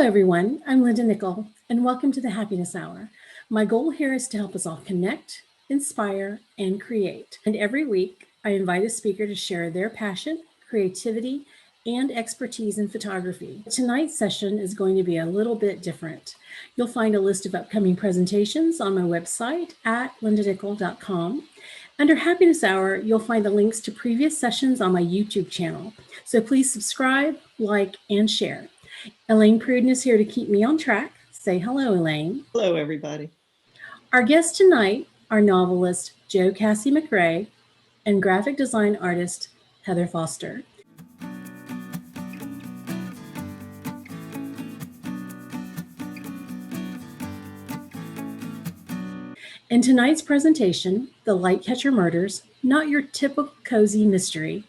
everyone. I'm Linda Nickel, and welcome to the Happiness Hour. My goal here is to help us all connect, inspire, and create. And every week, I invite a speaker to share their passion, creativity, and expertise in photography. Tonight's session is going to be a little bit different. You'll find a list of upcoming presentations on my website at lindanickel.com. Under Happiness Hour, you'll find the links to previous sessions on my YouTube channel. So please subscribe, like, and share. Elaine Pruden is here to keep me on track. Say hello, Elaine. Hello, everybody. Our guests tonight are novelist Cassie McRae and graphic design artist Heather Foster. In tonight's presentation, The Lightcatcher Murders, Not Your Typical Cozy Mystery,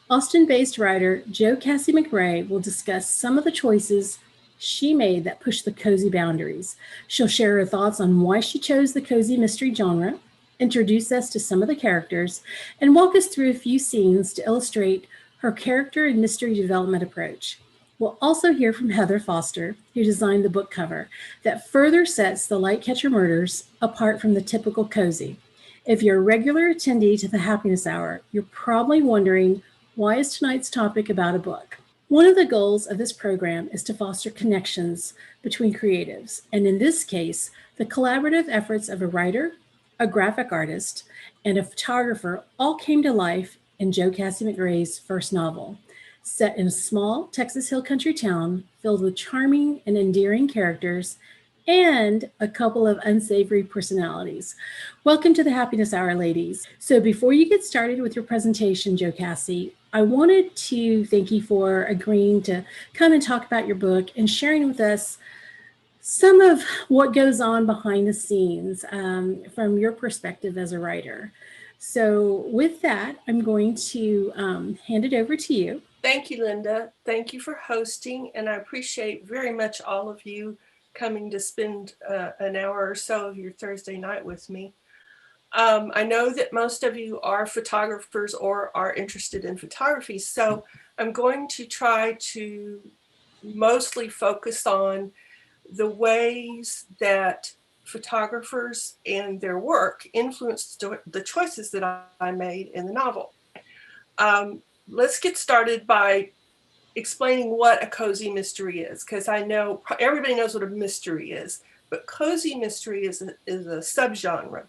Austin-based writer Cassie McRae will discuss some of the choices she made that pushed the cozy boundaries. She'll share her thoughts on why she chose the cozy mystery genre, introduce us to some of the characters, and walk us through a few scenes to illustrate her character and mystery development approach. We'll also hear from Heather Foster, who designed the book cover that further sets The Lightcatcher Murders apart from the typical cozy. If you're a regular attendee to the Happiness Hour, you're probably wondering, why is tonight's topic about a book? One of the goals of this program is to foster connections between creatives, and in this case, the collaborative efforts of a writer, a graphic artist, and a photographer all came to life in Cassie McRae's first novel. Set in a small Texas hill country town filled with charming and endearing characters and a couple of unsavory personalities. Welcome to the Happiness Hour, ladies. So before you get started with your presentation, Cassie, I wanted to thank you for agreeing to come and talk about your book and sharing with us some of what goes on behind the scenes from your perspective as a writer. So with that, I'm going to hand it over to you. Thank you, Linda. Thank you for hosting, and I appreciate very much all of you coming to spend an hour or so of your Thursday night with me. I know that most of you are photographers or are interested in photography, so I'm going to try to mostly focus on the ways that photographers and their work influenced the choices that I made in the novel. Let's get started by explaining what a cozy mystery is, because I know everybody knows what a mystery is, but cozy mystery is a subgenre.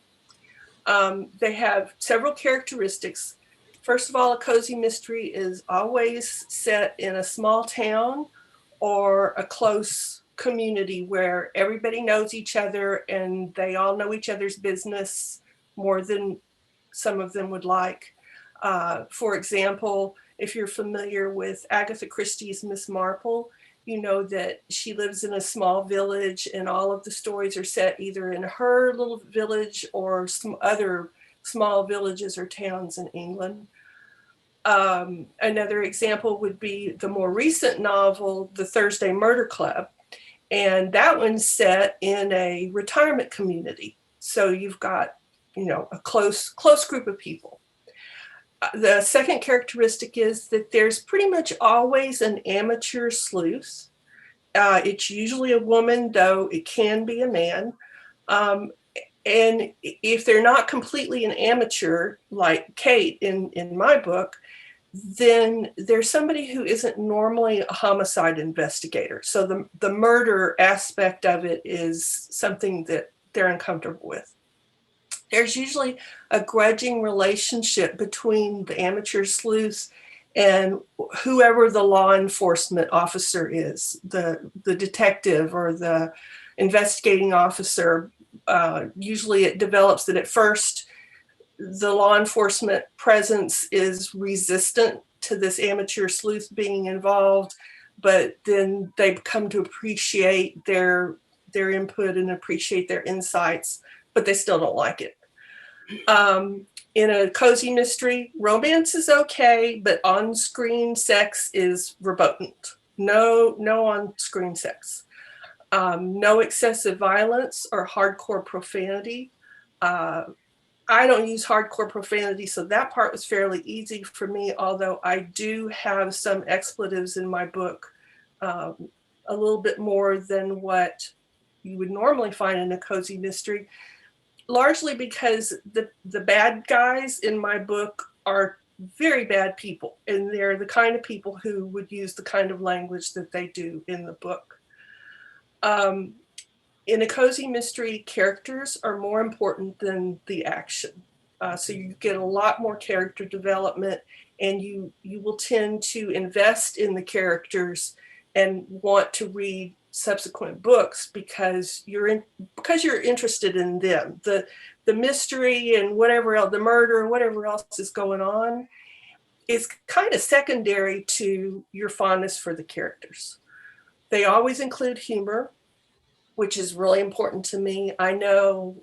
They have several characteristics. First of all, a cozy mystery is always set in a small town or a close community where everybody knows each other and they all know each other's business more than some of them would like. For example, if you're familiar with Agatha Christie's Miss Marple, you know that she lives in a small village and all of the stories are set either in her little village or some other small villages or towns in England. Another example would be the more recent novel, The Thursday Murder Club. And that one's set in a retirement community. So you've got, a close group of people. The second characteristic is that there's pretty much always an amateur sleuth. It's usually a woman, though it can be a man. And if they're not completely an amateur, like Kate in my book, then there's somebody who isn't normally a homicide investigator. So the murder aspect of it is something that they're uncomfortable with. There's usually a grudging relationship between the amateur sleuth and whoever the law enforcement officer is, the detective or the investigating officer. Usually it develops that at first the law enforcement presence is resistant to this amateur sleuth being involved, but then they come to appreciate their input and appreciate their insights, but they still don't like it. In a cozy mystery, romance is okay, but on-screen sex is verboten. No on-screen sex. No excessive violence or hardcore profanity. I don't use hardcore profanity, so that part was fairly easy for me, although I do have some expletives in my book. a little bit more than what you would normally find in a cozy mystery, largely because the bad guys in my book are very bad people, and they're the kind of people who would use the kind of language that they do in the book. In a cozy mystery, characters are more important than the action. So you get a lot more character development, and you will tend to invest in the characters and want to read subsequent books because you're interested in them. The mystery and whatever else, the murder, whatever else is going on, is kind of secondary to your fondness for the characters. They always include humor, which is really important to me. I know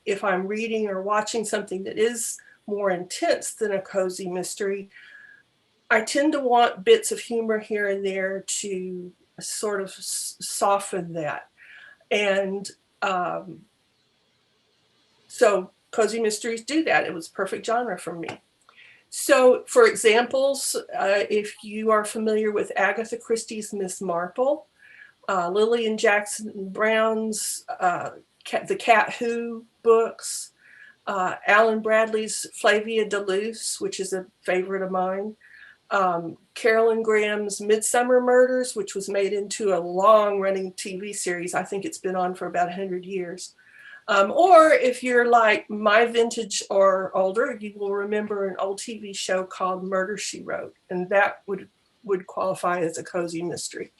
if I'm reading or watching something that is more intense than a cozy mystery, I tend to want bits of humor here and there to sort of soften that. And so cozy mysteries do that. It was perfect genre for me. So for examples, if you are familiar with Agatha Christie's Miss Marple, Lillian Jackson Brown's The Cat Who books, Alan Bradley's Flavia de Luce, which is a favorite of mine, Carolyn Graham's Midsummer Murders, which was made into a long-running TV series. I think it's been on for about 100 years. Or if you're like my vintage or older, you will remember an old TV show called Murder, She Wrote, and that would qualify as a cozy mystery.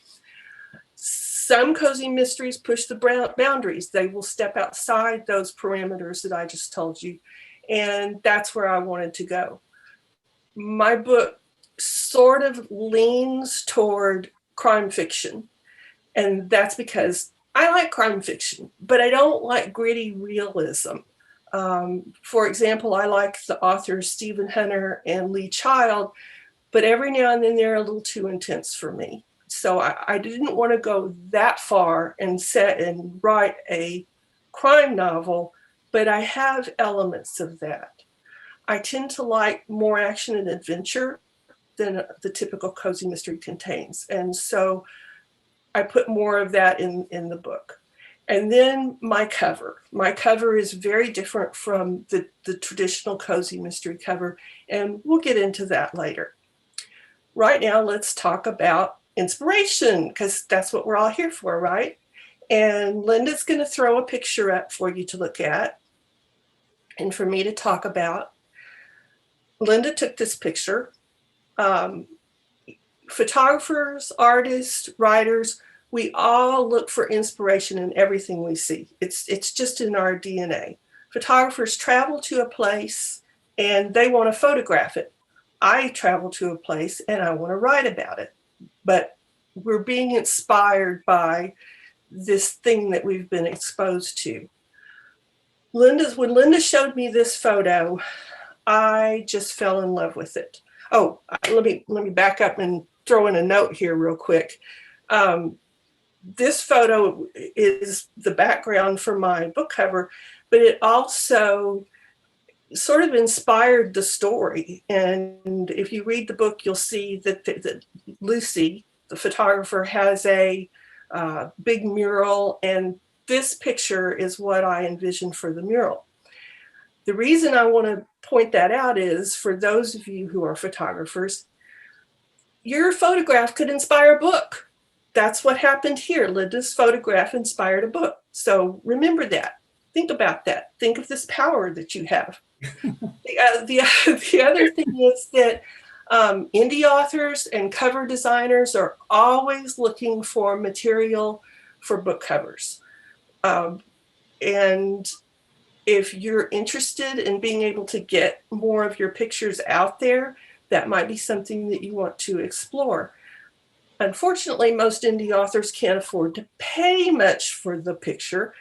Some cozy mysteries push the boundaries. They will step outside those parameters that I just told you, and that's where I wanted to go. My book sort of leans toward crime fiction, and that's because I like crime fiction, but I don't like gritty realism. For example, I like the authors Stephen Hunter and Lee Child, but every now and then they're a little too intense for me. So I didn't want to go that far and set and write a crime novel, but I have elements of that. I tend to like more action and adventure than the typical cozy mystery contains. And so I put more of that in the book. And then my cover. My cover is very different from the traditional cozy mystery cover, and we'll get into that later. Right now, let's talk about inspiration, because that's what we're all here for, right? And Linda's going to throw a picture up for you to look at and for me to talk about. Linda took this picture. Photographers, artists, writers, we all look for inspiration in everything we see. It's just in our DNA. Photographers travel to a place and they want to photograph it. I travel to a place and I want to write about it. But we're being inspired by this thing that we've been exposed to. When Linda showed me this photo, I just fell in love with it. Oh, let me back up and throw in a note here real quick. This photo is the background for my book cover, but it also sort of inspired the story. And if you read the book, you'll see that Lucy, the photographer, has a big mural, and this picture is what I envisioned for the mural. The reason I want to point that out is, for those of you who are photographers, your photograph could inspire a book. That's what happened here. Linda's photograph inspired a book. So remember that. Think about that. Think of this power that you have. The other thing is that indie authors and cover designers are always looking for material for book covers. And if you're interested in being able to get more of your pictures out there, that might be something that you want to explore. Unfortunately, most indie authors can't afford to pay much for the picture,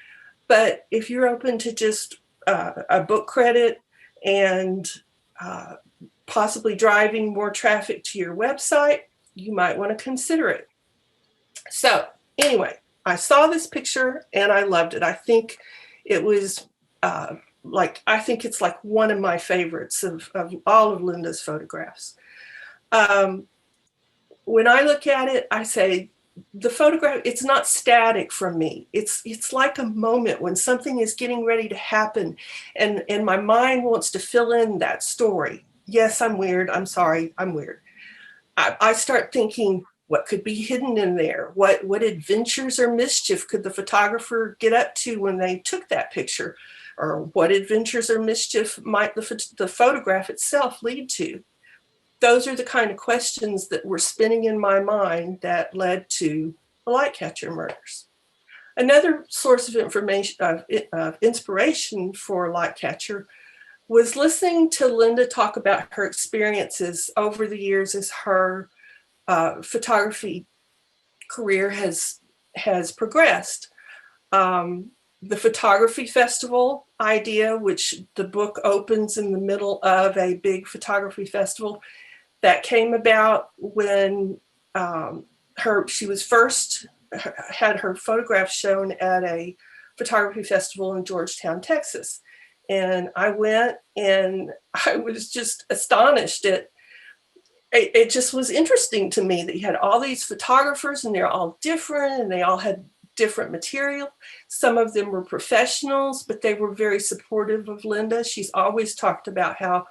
but if you're open to just a book credit and possibly driving more traffic to your website, you might want to consider it. So anyway, I saw this picture and I loved it. I think it was I think it's like one of my favorites of all of Linda's photographs. When I look at it, I say, the photograph, it's not static from me. It's like a moment when something is getting ready to happen, and my mind wants to fill in that story. Yes, I'm weird. I'm sorry, I'm weird. I start thinking, what could be hidden in there? What adventures or mischief could the photographer get up to when they took that picture? Or what adventures or mischief might the photograph itself lead to? Those are the kind of questions that were spinning in my mind that led to the Lightcatcher murders. Another source of information, of inspiration for Lightcatcher, was listening to Linda talk about her experiences over the years as her photography career has progressed. The photography festival idea, which the book opens in the middle of a big photography festival, that came about when she was first had her photographs shown at a photography festival in Georgetown, Texas. And I went, and I was just astonished at it. Just was interesting to me that you had all these photographers, and they're all different, and they all had different material. Some of them were professionals, but they were very supportive of Linda. She's always talked about how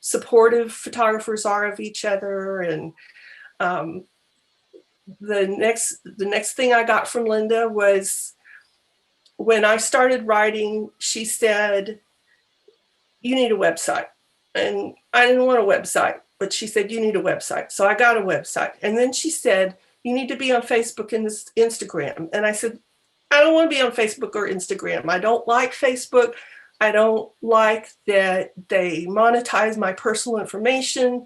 supportive photographers are of each other. And the next thing I got from Linda was, when I started writing, she said, you need a website. And I didn't want a website, but she said, you need a website. So I got a website. And then she said, you need to be on Facebook and Instagram. And I said, I don't want to be on Facebook or Instagram. I don't like Facebook. I don't like that they monetize my personal information.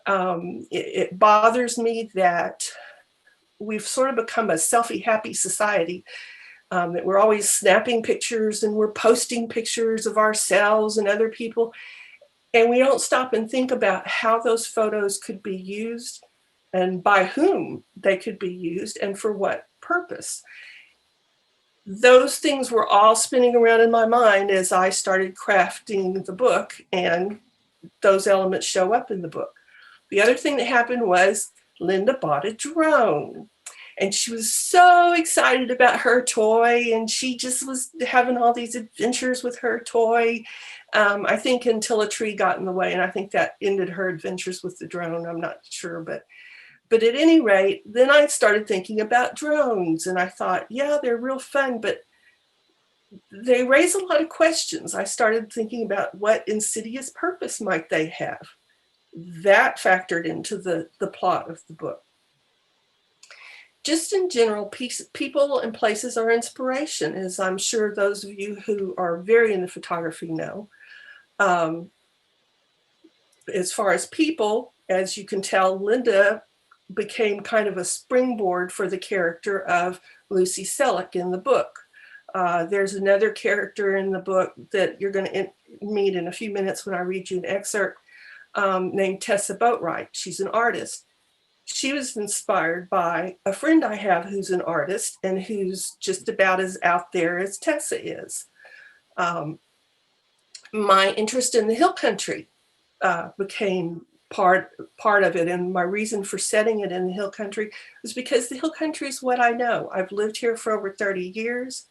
It bothers me that we've sort of become a selfie happy society, that we're always snapping pictures and we're posting pictures of ourselves and other people. And we don't stop and think about how those photos could be used and by whom they could be used and for what purpose. Those things were all spinning around in my mind as I started crafting the book, and those elements show up in the book. The other thing that happened was Linda bought a drone, and she was so excited about her toy, and she just was having all these adventures with her toy. I think until a tree got in the way, and I think that ended her adventures with the drone. I'm not sure, but at any rate, then I started thinking about drones, and I thought, yeah, they're real fun, but they raise a lot of questions. I started thinking about what insidious purpose might they have. That factored into the plot of the book. Just in general, people and places are inspiration, as I'm sure those of you who are very into photography know. As far as people, as you can tell, Linda became kind of a springboard for the character of Lucy Selleck in the book. There's another character in the book that you're going to meet in a few minutes when I read you an excerpt, named Tessa Boatwright. She's an artist. She was inspired by a friend I have who's an artist and who's just about as out there as Tessa is. My interest in the hill country became part of it, and my reason for setting it in the hill country was because the hill country is what I know. I've lived here for over 30 years.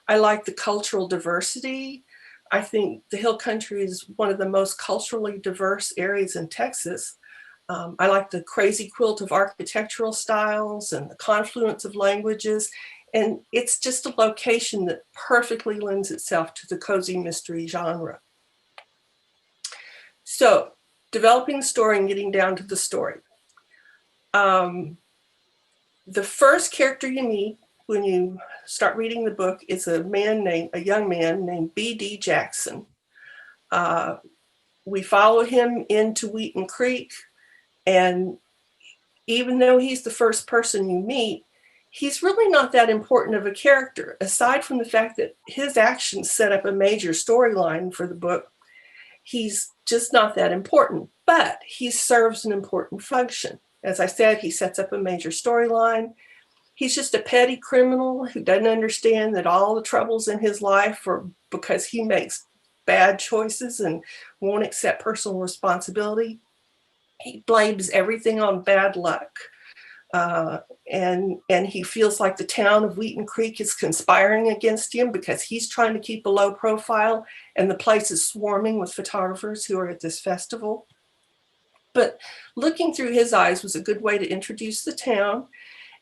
I like the cultural diversity. I think the hill country is one of the most culturally diverse areas in Texas. I like the crazy quilt of architectural styles and the confluence of languages, and it's just a location that perfectly lends itself to the cozy mystery genre. So, developing the story and getting down to the story. The first character you meet when you start reading the book is a young man named B.D. Jackson. We follow him into Wheaton Creek, and even though he's the first person you meet, he's really not that important of a character, aside from the fact that his actions set up a major storyline for the book. He's just not that important, but he serves an important function. As I said, he sets up a major storyline. He's just a petty criminal who doesn't understand that all the troubles in his life are because he makes bad choices and won't accept personal responsibility. He blames everything on bad luck. and he feels like the town of Wheaton Creek is conspiring against him because he's trying to keep a low profile, and the place is swarming with photographers who are at this festival. But looking through his eyes was a good way to introduce the town.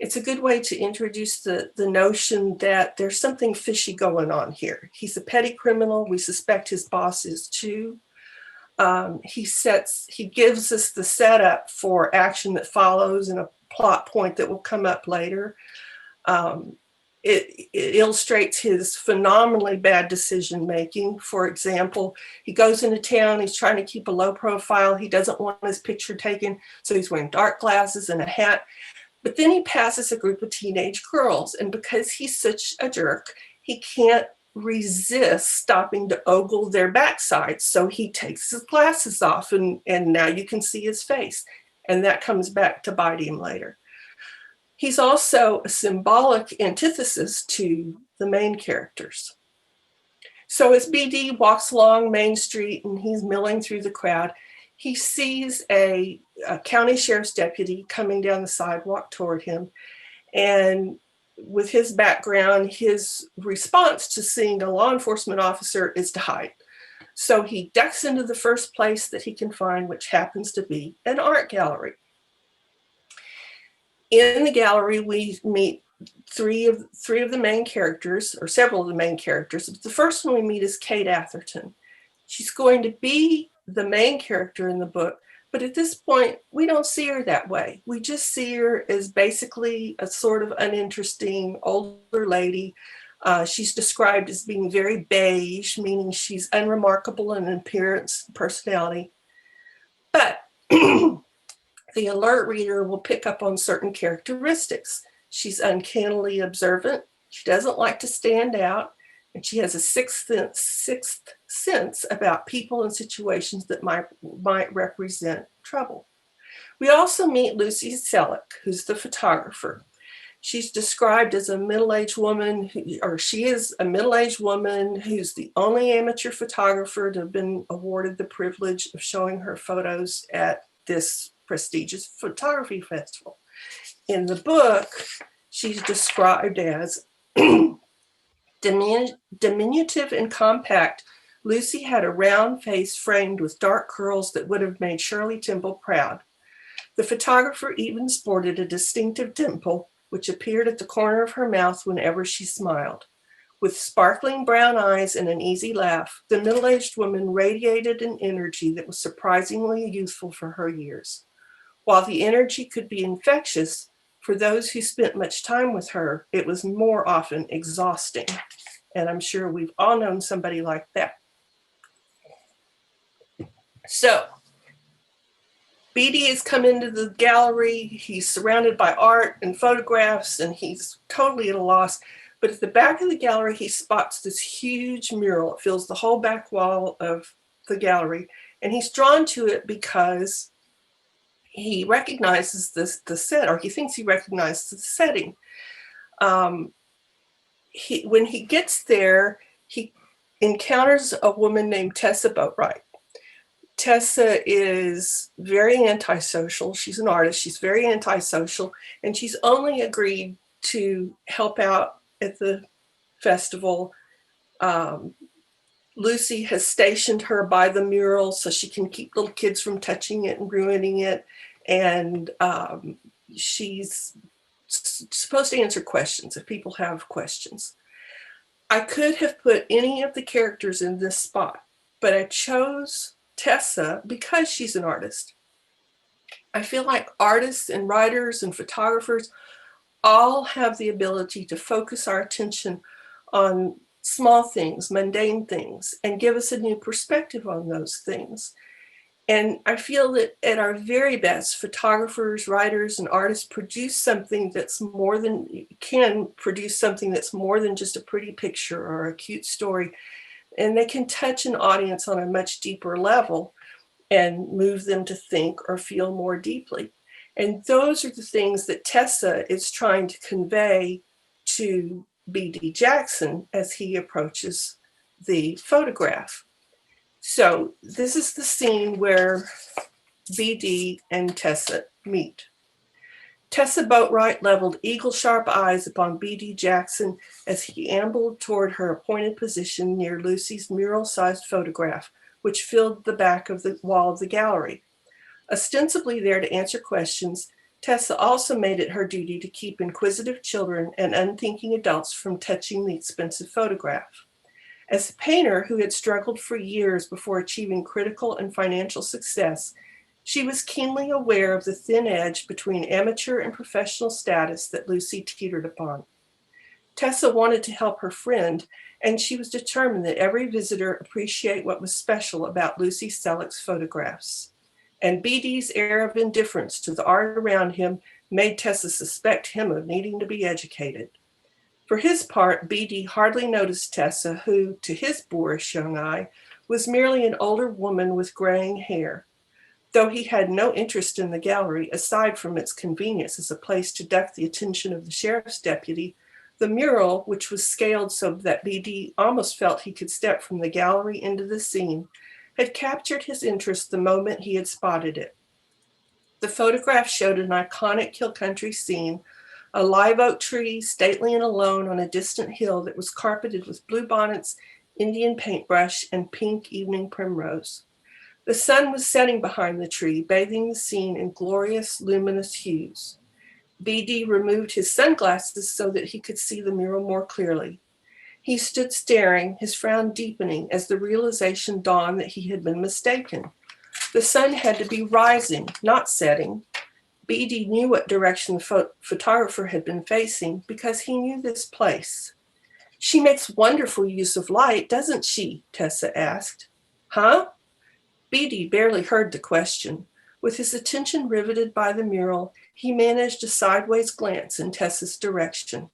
It's a good way to introduce the notion that there's something fishy going on here. He's a petty criminal. We suspect his boss is too. He gives us the setup for action that follows and a plot point that will come up later. It illustrates his phenomenally bad decision making. For example, he goes into town, he's trying to keep a low profile, he doesn't want his picture taken, so he's wearing dark glasses and a hat. But then he passes a group of teenage girls, and because he's such a jerk, he can't resist stopping to ogle their backsides. So he takes his glasses off, and now you can see his face. And that comes back to bite him later. He's also a symbolic antithesis to the main characters. So as BD walks along Main Street and he's milling through the crowd, he sees a county sheriff's deputy coming down the sidewalk toward him. And with his background, his response to seeing a law enforcement officer is to hide. So he ducks into the first place that he can find, which happens to be an art gallery. In the gallery, we meet three of the main characters, or several of the main characters. The first one we meet is Kate Atherton. She's going to be the main character in the book, but at this point, we don't see her that way. We just see her as basically a sort of uninteresting older lady. She's described as being very beige, meaning she's unremarkable in appearance, personality. But the alert reader will pick up on certain characteristics. She's uncannily observant. She doesn't like to stand out. And she has a sixth sense about people and situations that might represent trouble. We also meet Lucy Selleck, who's the photographer. She's described as a middle-aged woman, she is a middle-aged woman who's the only amateur photographer to have been awarded the privilege of showing her photos at this prestigious photography festival. In the book, she's described as diminutive and compact. Lucy had a round face framed with dark curls that would have made Shirley Temple proud. The photographer even sported a distinctive dimple, which appeared at the corner of her mouth whenever she smiled. With sparkling brown eyes and an easy laugh, the middle-aged woman radiated an energy that was surprisingly youthful for her years. While the energy could be infectious, for those who spent much time with her, it was more often exhausting. And I'm sure we've all known somebody like that. So, BD has come into the gallery. He's surrounded by art and photographs, and he's totally at a loss. But at the back of the gallery, he spots this huge mural. It fills the whole back wall of the gallery. And he's drawn to it because he recognizes the set, or he thinks he recognizes the setting. When he gets there, he encounters a woman named Tessa Boatwright. Tessa is very antisocial. She's an artist. She's very antisocial, and she's only agreed to help out at the festival. Lucy has stationed her by the mural so she can keep little kids from touching it and ruining it. And she's supposed to answer questions if people have questions. I could have put any of the characters in this spot, but I chose Tessa because she's an artist. I feel like artists and writers and photographers all have the ability to focus our attention on small things, mundane things, and give us a new perspective on those things. And I feel that at our very best, photographers, writers, and artists can produce something that's more than just a pretty picture or a cute story. And they can touch an audience on a much deeper level and move them to think or feel more deeply. And those are the things that Tessa is trying to convey to B.D. Jackson as he approaches the photograph. So this is the scene where B.D. and Tessa meet. Tessa Boatwright leveled eagle-sharp eyes upon B.D. Jackson as he ambled toward her appointed position near Lucy's mural-sized photograph, which filled the back of the wall of the gallery. Ostensibly there to answer questions, Tessa also made it her duty to keep inquisitive children and unthinking adults from touching the expensive photograph. As a painter who had struggled for years before achieving critical and financial success, she was keenly aware of the thin edge between amateur and professional status that Lucy teetered upon. Tessa wanted to help her friend, and she was determined that every visitor appreciate what was special about Lucy Selleck's photographs. And B.D.'s air of indifference to the art around him made Tessa suspect him of needing to be educated. For his part, B.D. hardly noticed Tessa, who, to his boorish young eye, was merely an older woman with graying hair. Though he had no interest in the gallery, aside from its convenience as a place to duck the attention of the sheriff's deputy, the mural, which was scaled so that B.D. almost felt he could step from the gallery into the scene, had captured his interest the moment he had spotted it. The photograph showed an iconic hill country scene, a live oak tree stately and alone on a distant hill that was carpeted with bluebonnets, Indian paintbrush, and pink evening primrose. The sun was setting behind the tree, bathing the scene in glorious, luminous hues. B.D. removed his sunglasses so that he could see the mural more clearly. He stood staring, his frown deepening as the realization dawned that he had been mistaken. The sun had to be rising, not setting. B.D. knew what direction the photographer had been facing because he knew this place. "She makes wonderful use of light, doesn't she?" Tessa asked. "Huh?" B.D. barely heard the question. With his attention riveted by the mural, he managed a sideways glance in Tessa's direction.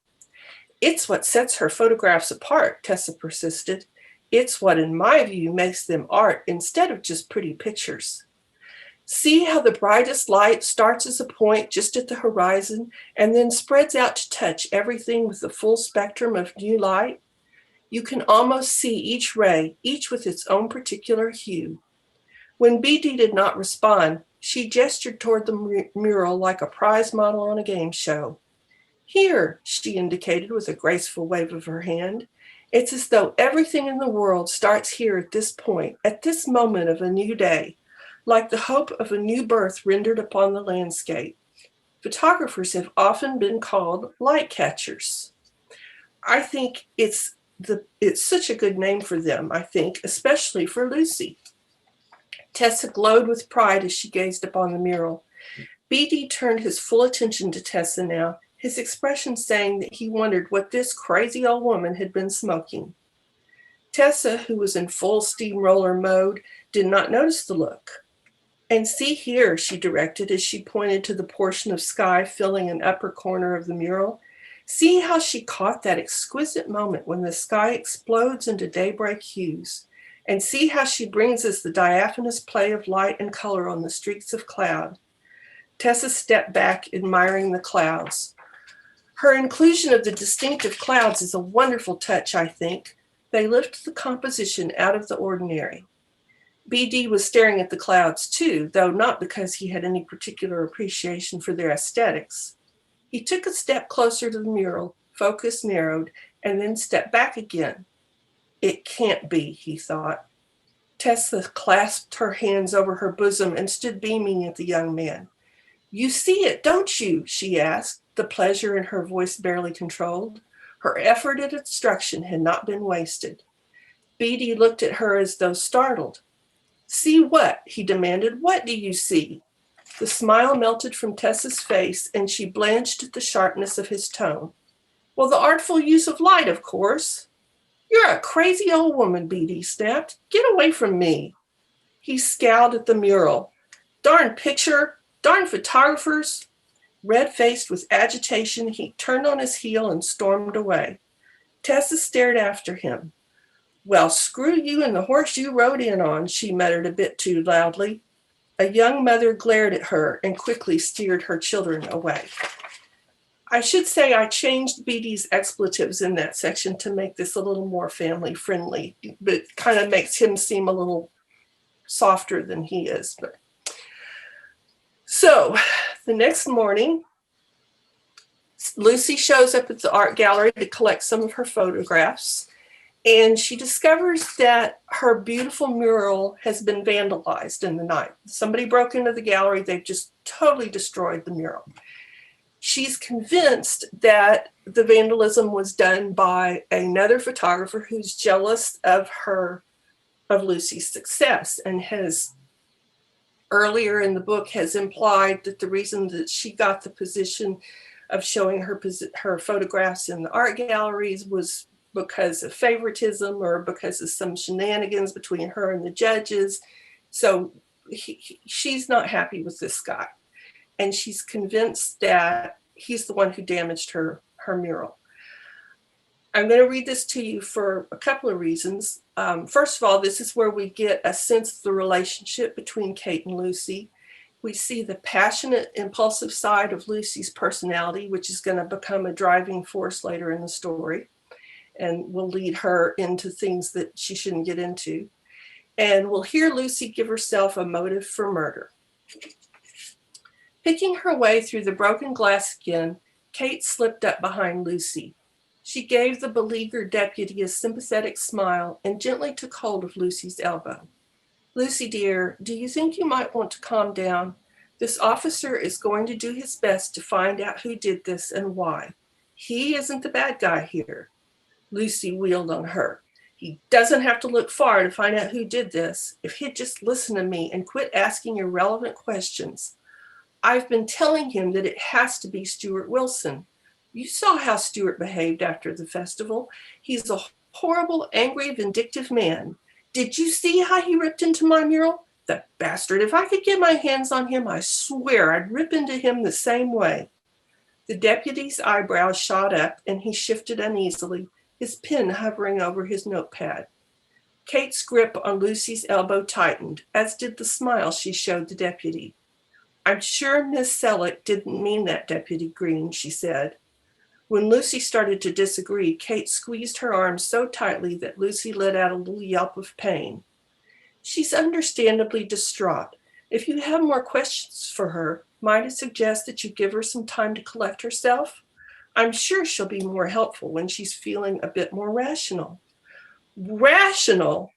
"It's what sets her photographs apart," Tessa persisted. "It's what, in my view, makes them art instead of just pretty pictures. See how the brightest light starts as a point just at the horizon and then spreads out to touch everything with the full spectrum of new light? You can almost see each ray, each with its own particular hue." When B.D. did not respond, she gestured toward the mural like a prize model on a game show. "Here," she indicated with a graceful wave of her hand. "It's as though everything in the world starts here at this point, at this moment of a new day, like the hope of a new birth rendered upon the landscape. Photographers have often been called light catchers. I think it's such a good name for them, especially for Lucy." Tessa glowed with pride as she gazed upon the mural. B.D. turned his full attention to Tessa now, his expression saying that he wondered what this crazy old woman had been smoking. Tessa, who was in full steamroller mode, did not notice the look. "And see here," she directed as she pointed to the portion of sky filling an upper corner of the mural. "See how she caught that exquisite moment when the sky explodes into daybreak hues. And see how she brings us the diaphanous play of light and color on the streaks of cloud." Tessa stepped back, admiring the clouds. "Her inclusion of the distinctive clouds is a wonderful touch, I think. They lift the composition out of the ordinary." B.D. was staring at the clouds too, though not because he had any particular appreciation for their aesthetics. He took a step closer to the mural, focus narrowed, and then stepped back again. "It can't be," he thought. Tessa clasped her hands over her bosom and stood beaming at the young man. "You see it, don't you?" she asked, the pleasure in her voice barely controlled. Her effort at instruction had not been wasted. B.D. looked at her as though startled. "See what?" he demanded. "What do you see?" The smile melted from Tessa's face, and she blanched at the sharpness of his tone. "Well, the artful use of light, of course." "You're a crazy old woman," B.D. snapped. "Get away from me." He scowled at the mural. "Darn picture, darn photographers." Red-faced with agitation, he turned on his heel and stormed away. Tessa stared after him. "Well, screw you and the horse you rode in on," she muttered a bit too loudly. A young mother glared at her and quickly steered her children away. I should say I changed B.D.'s expletives in that section to make this a little more family friendly, but it kind of makes him seem a little softer than he is. So the next morning, Lucy shows up at the art gallery to collect some of her photographs, and she discovers that her beautiful mural has been vandalized in the night. Somebody broke into the gallery. They've just totally destroyed the mural. She's convinced that the vandalism was done by another photographer who's jealous of Lucy's success, and has earlier in the book has implied that the reason that she got the position of showing her photographs in the art galleries was because of favoritism or because of some shenanigans between her and the judges. So she's not happy with this guy, and she's convinced that he's the one who damaged her mural. I'm going to read this to you for a couple of reasons. First of all, this is where we get a sense of the relationship between Kate and Lucy. We see the passionate, impulsive side of Lucy's personality, which is going to become a driving force later in the story and will lead her into things that she shouldn't get into. And we'll hear Lucy give herself a motive for murder. Picking her way through the broken glass again, Kate slipped up behind Lucy. She gave the beleaguered deputy a sympathetic smile and gently took hold of Lucy's elbow. Lucy, dear, do you think you might want to calm down? This officer is going to do his best to find out who did this and why. He isn't the bad guy here. Lucy wheeled on her. He doesn't have to look far to find out who did this. If he'd just listen to me and quit asking irrelevant questions. I've been telling him that it has to be Stuart Wilson. You saw how Stuart behaved after the festival. He's a horrible, angry, vindictive man. Did you see how he ripped into my mural? The bastard, if I could get my hands on him, I swear I'd rip into him the same way. The deputy's eyebrows shot up and he shifted uneasily, his pen hovering over his notepad. Kate's grip on Lucy's elbow tightened, as did the smile she showed the deputy. I'm sure Miss Selleck didn't mean that, Deputy Green, she said. When Lucy started to disagree, Kate squeezed her arm so tightly that Lucy let out a little yelp of pain. She's understandably distraught. If you have more questions for her, might I suggest that you give her some time to collect herself? I'm sure she'll be more helpful when she's feeling a bit more rational. Rational?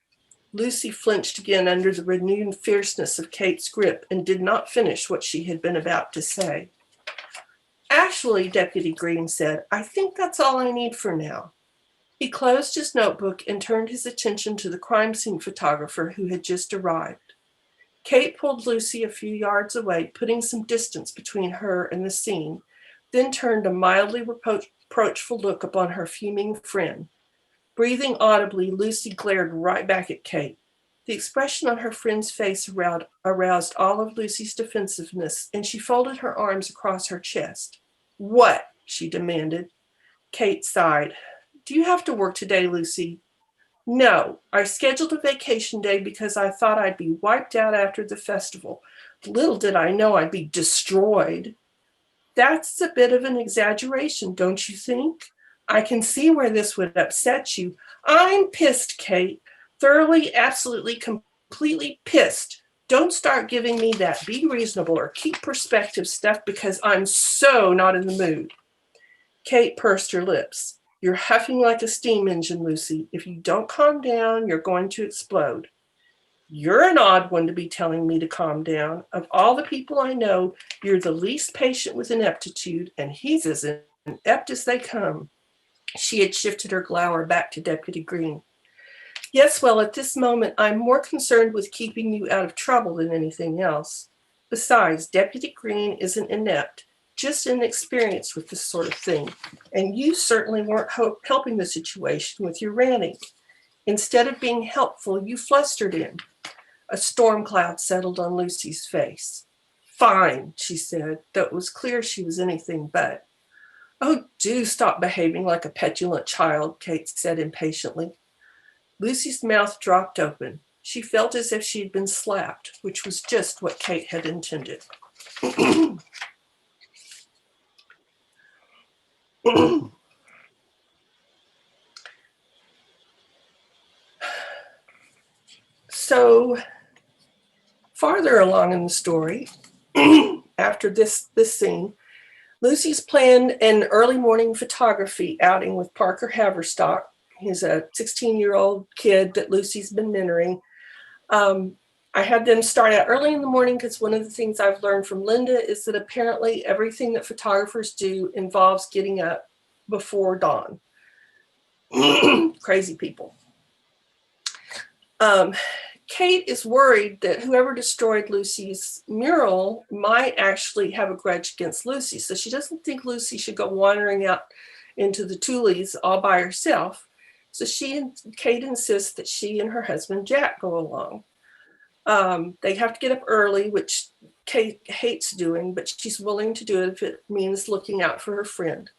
Lucy flinched again under the renewed fierceness of Kate's grip and did not finish what she had been about to say. Actually, Deputy Green said, I think that's all I need for now. He closed his notebook and turned his attention to the crime scene photographer who had just arrived. Kate pulled Lucy a few yards away, putting some distance between her and the scene, then turned a mildly reproachful look upon her fuming friend. Breathing audibly, Lucy glared right back at Kate. The expression on her friend's face aroused all of Lucy's defensiveness, and she folded her arms across her chest. What? She demanded. Kate sighed. Do you have to work today, Lucy? No, I scheduled a vacation day because I thought I'd be wiped out after the festival. Little did I know I'd be destroyed. That's a bit of an exaggeration, don't you think? I can see where this would upset you. I'm pissed, Kate. Thoroughly, absolutely, completely pissed. Don't start giving me that be reasonable or keep perspective stuff because I'm so not in the mood. Kate pursed her lips. You're huffing like a steam engine, Lucy. If you don't calm down, you're going to explode. You're an odd one to be telling me to calm down. Of all the people I know, you're the least patient with ineptitude, and he's as inept as they come. She had shifted her glower back to Deputy Green. Yes, well, at this moment, I'm more concerned with keeping you out of trouble than anything else. Besides, Deputy Green isn't inept, just inexperienced with this sort of thing, and you certainly weren't helping the situation with your ranting. Instead of being helpful, you flustered him. A storm cloud settled on Lucy's face. Fine, she said, though it was clear she was anything but. Oh, do stop behaving like a petulant child, Kate said impatiently. Lucy's mouth dropped open. She felt as if she had been slapped, which was just what Kate had intended. So, farther along in the story, after this scene, Lucy's planned an early morning photography outing with Parker Haverstock. He's a 16-year-old kid that Lucy's been mentoring. I had them start out early in the morning because one of the things I've learned from Linda is that apparently everything that photographers do involves getting up before dawn. Crazy people. Kate is worried that whoever destroyed Lucy's mural might actually have a grudge against Lucy. So she doesn't think Lucy should go wandering out into the tulies all by herself. So Kate insists that she and her husband Jack go along. They have to get up early, which Kate hates doing, but she's willing to do it if it means looking out for her friend.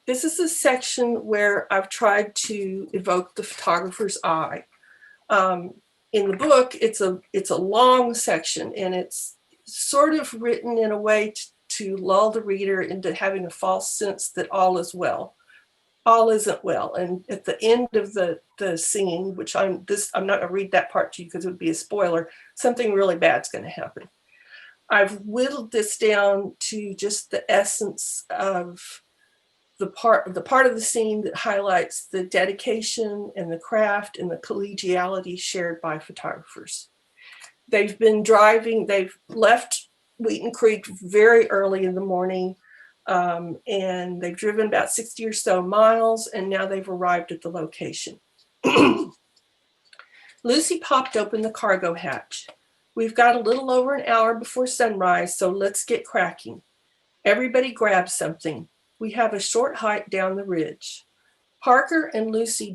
This is a section where I've tried to evoke the photographer's eye. In the book, it's a long section, and it's sort of written in a way to lull the reader into having a false sense that all is well. All isn't well. And at the end of the scene, which I'm not going to read that part to you because it would be a spoiler, something really bad's going to happen. I've whittled this down to just the essence of the part of the scene that highlights the dedication and the craft and the collegiality shared by photographers. They've left Wheaton Creek very early in the morning, and they've driven about 60 or so miles, and now they've arrived at the location. Lucy popped open the cargo hatch. We've got a little over an hour before sunrise, so let's get cracking. Everybody grab something. We have a short hike down the ridge. Parker and Lucy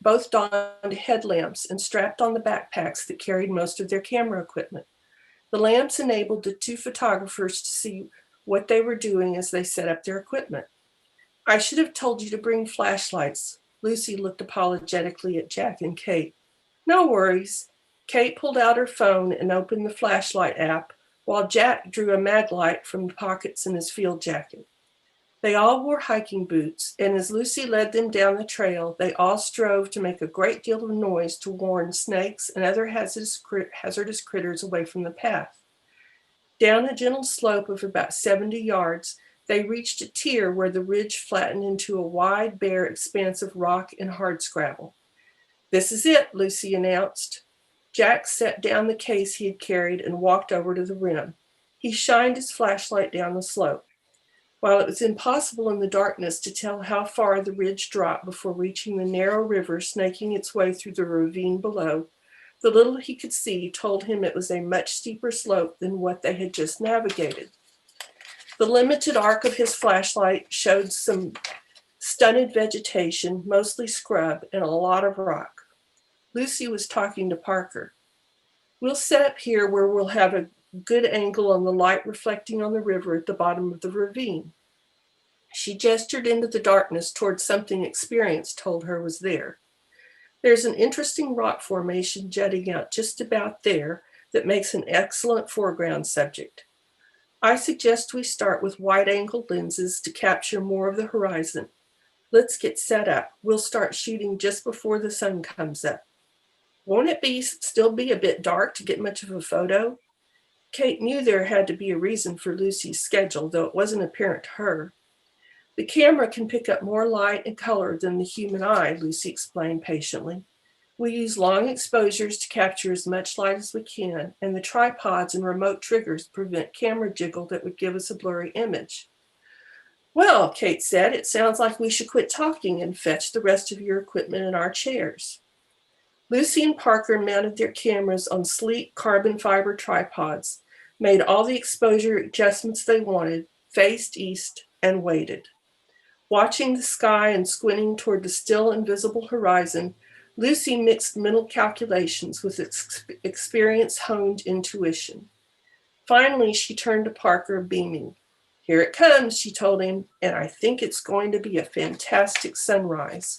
both donned headlamps and strapped on the backpacks that carried most of their camera equipment. The lamps enabled the two photographers to see what they were doing as they set up their equipment. I should have told you to bring flashlights. Lucy looked apologetically at Jack and Kate. No worries. Kate pulled out her phone and opened the flashlight app, while Jack drew a mag light from the pockets in his field jacket. They all wore hiking boots, and as Lucy led them down the trail, they all strove to make a great deal of noise to warn snakes and other hazardous critters away from the path. Down a gentle slope of about 70 yards, they reached a tier where the ridge flattened into a wide, bare expanse of rock and hardscrabble. This is it, Lucy announced. Jack set down the case he had carried and walked over to the rim. He shined his flashlight down the slope. While it was impossible in the darkness to tell how far the ridge dropped before reaching the narrow river snaking its way through the ravine below, the little he could see told him it was a much steeper slope than what they had just navigated. The limited arc of his flashlight showed some stunted vegetation, mostly scrub, and a lot of rock. Lucy was talking to Parker. We'll set up here where we'll have a good angle on the light reflecting on the river at the bottom of the ravine. She gestured into the darkness towards something Experience told her was there. There's an interesting rock formation jutting out just about there that makes an excellent foreground subject. I suggest we start with wide-angle lenses to capture more of the horizon. Let's get set up. We'll start shooting just before the sun comes up. Won't it still be a bit dark to get much of a photo? Kate knew there had to be a reason for Lucy's schedule, though it wasn't apparent to her. The camera can pick up more light and color than the human eye, Lucy explained patiently. We use long exposures to capture as much light as we can, and the tripods and remote triggers prevent camera jiggle that would give us a blurry image. Well, Kate said, it sounds like we should quit talking and fetch the rest of your equipment in our chairs. Lucy and Parker mounted their cameras on sleek carbon fiber tripods, made all the exposure adjustments they wanted, faced east, and waited. Watching the sky and squinting toward the still invisible horizon, Lucy mixed mental calculations with experience-honed intuition. Finally, she turned to Parker, beaming. Here it comes, she told him, and I think it's going to be a fantastic sunrise.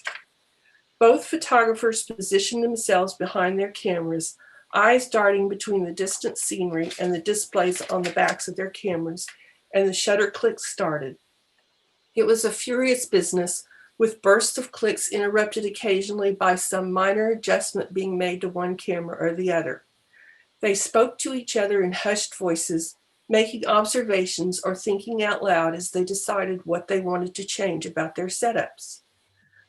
Both photographers positioned themselves behind their cameras, eyes darting between the distant scenery and the displays on the backs of their cameras, and the shutter clicks started. It was a furious business, with bursts of clicks interrupted occasionally by some minor adjustment being made to one camera or the other. They spoke to each other in hushed voices, making observations or thinking out loud as they decided what they wanted to change about their setups.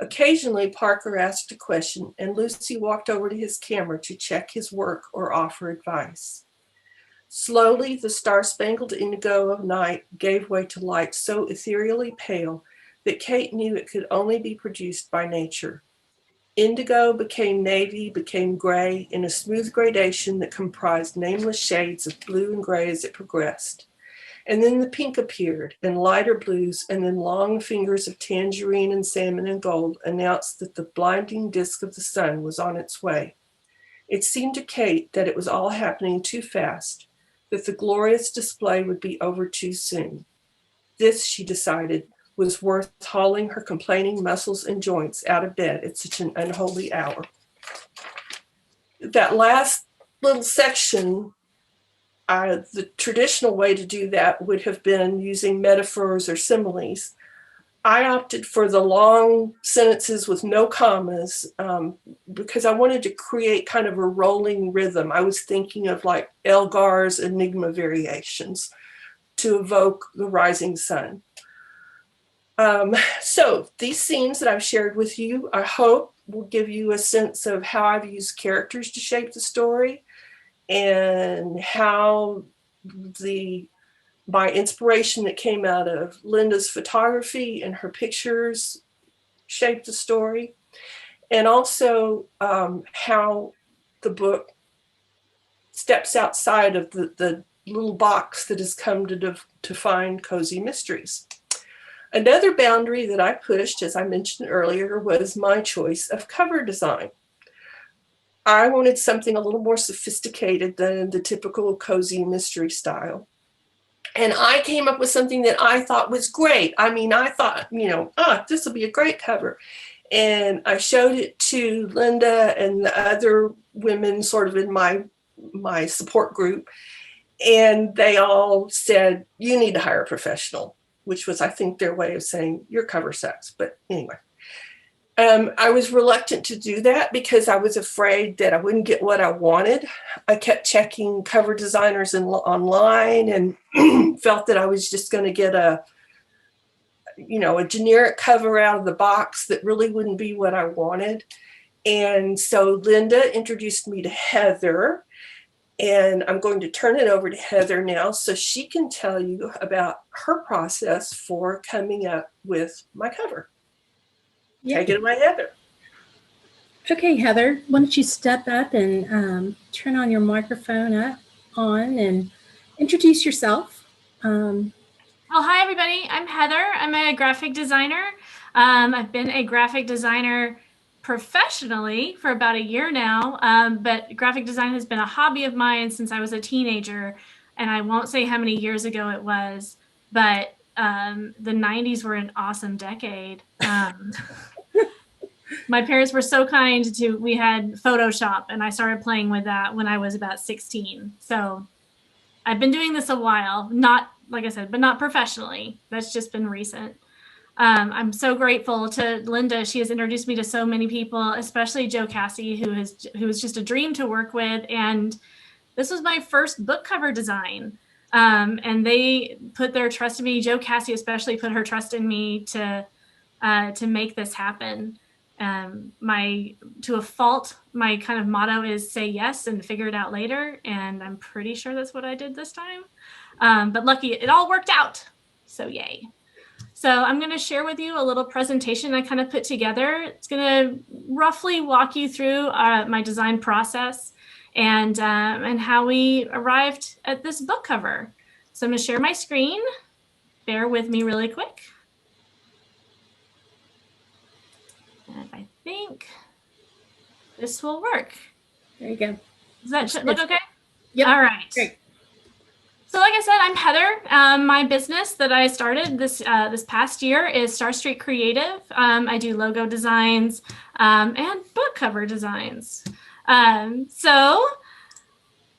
Occasionally, Parker asked a question, and Lucy walked over to his camera to check his work or offer advice. Slowly, the star-spangled indigo of night gave way to light so ethereally pale that Kate knew it could only be produced by nature. Indigo became navy, became gray, in a smooth gradation that comprised nameless shades of blue and gray as it progressed. And then the pink appeared, and lighter blues, and then long fingers of tangerine and salmon and gold announced that the blinding disk of the sun was on its way. It seemed to Kate that it was all happening too fast, that the glorious display would be over too soon. This, she decided, was worth hauling her complaining muscles and joints out of bed at such an unholy hour. That last little section, the traditional way to do that would have been using metaphors or similes. I opted for the long sentences with no commas because I wanted to create kind of a rolling rhythm. I was thinking of like Elgar's Enigma variations to evoke the rising sun. So these scenes that I've shared with you, I hope will give you a sense of how I've used characters to shape the story and how my inspiration that came out of Linda's photography and her pictures shaped the story, and also how the book steps outside of the little box that has come to find cozy mysteries. Another boundary that I pushed, as I mentioned earlier, was my choice of cover design. I wanted something a little more sophisticated than the typical cozy mystery style. And I came up with something that I thought was great. I mean, I thought, this will be a great cover. And I showed it to Linda and the other women sort of in my support group. And they all said, you need to hire a professional, which was, I think, their way of saying your cover sucks. But anyway, I was reluctant to do that because I was afraid that I wouldn't get what I wanted. I kept checking cover designers online and felt that I was just going to get a generic cover out of the box that really wouldn't be what I wanted. And so Linda introduced me to Heather, and I'm going to turn it over to Heather now so she can tell you about her process for coming up with my cover. Yeah. Take it away, Heather. Okay, Heather, why don't you step up and turn on your microphone and introduce yourself. Hi, everybody. I'm Heather. I'm a graphic designer. I've been a graphic designer professionally for about a year now, but graphic design has been a hobby of mine since I was a teenager, and I won't say how many years ago it was, but the 90s were an awesome decade. My parents were so kind we had Photoshop, and I started playing with that when I was about 16. So I've been doing this a while, not, like I said, but not professionally. That's just been recent. I'm so grateful to Linda. She has introduced me to so many people, especially Joe Cassie, who was just a dream to work with. And this was my first book cover design. And they put their trust in me. Joe Cassie especially put her trust in me to make this happen. To a fault, my kind of motto is say yes and figure it out later. And I'm pretty sure that's what I did this time. But lucky, it all worked out. So yay. So I'm going to share with you a little presentation I kind of put together. It's going to roughly walk you through my design process and how we arrived at this book cover. So I'm going to share my screen. Bear with me really quick. And I think this will work. There you go. Does that look okay? Yep. All right. Great. So like I said, I'm Heather. My business that I started this past year is Star Street Creative. I do logo designs and book cover designs. So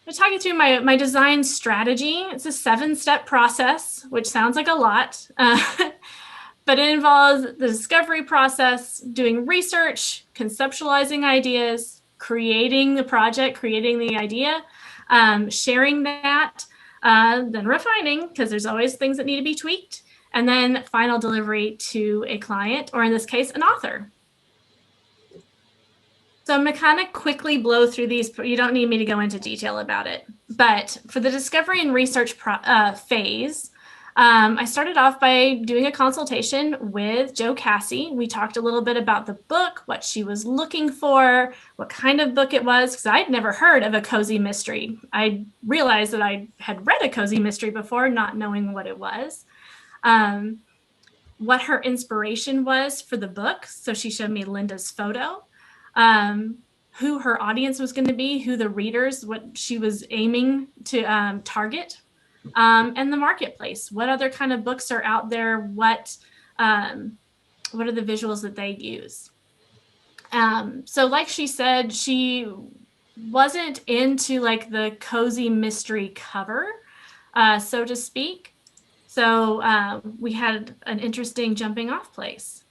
I'll talk you through my design strategy. It's a 7-step process, which sounds like a lot. But it involves the discovery process, doing research, conceptualizing ideas, creating the project, creating the idea, sharing that, then refining, because there's always things that need to be tweaked, and then final delivery to a client, or in this case, an author. So I'm going to kind of quickly blow through these. You don't need me to go into detail about it. But for the discovery and research phase, I started off by doing a consultation with Jo Cassie. We talked a little bit about the book, what she was looking for, what kind of book it was, because I'd never heard of a cozy mystery. I realized that I had read a cozy mystery before, not knowing what it was. What her inspiration was for the book. So she showed me Linda's photo. Who her audience was going to be, who the readers, what she was aiming to target, and the marketplace. What other kind of books are out there? What are the visuals that they use? So like she said, she wasn't into like the cozy mystery cover, so to speak. So we had an interesting jumping off place.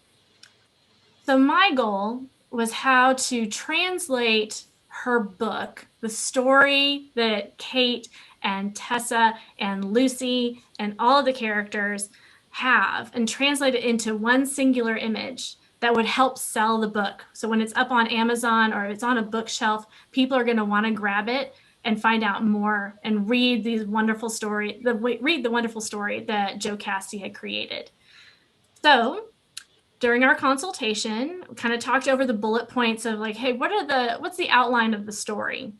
So my goal was how to translate her book, the story that Kate and Tessa and Lucy and all of the characters have, and translate it into one singular image that would help sell the book. So when it's up on Amazon or it's on a bookshelf, people are going to want to grab it and find out more and read the wonderful story that Jo Cassie had created. So during our consultation, we kind of talked over the bullet points of like, hey, what's the outline of the story?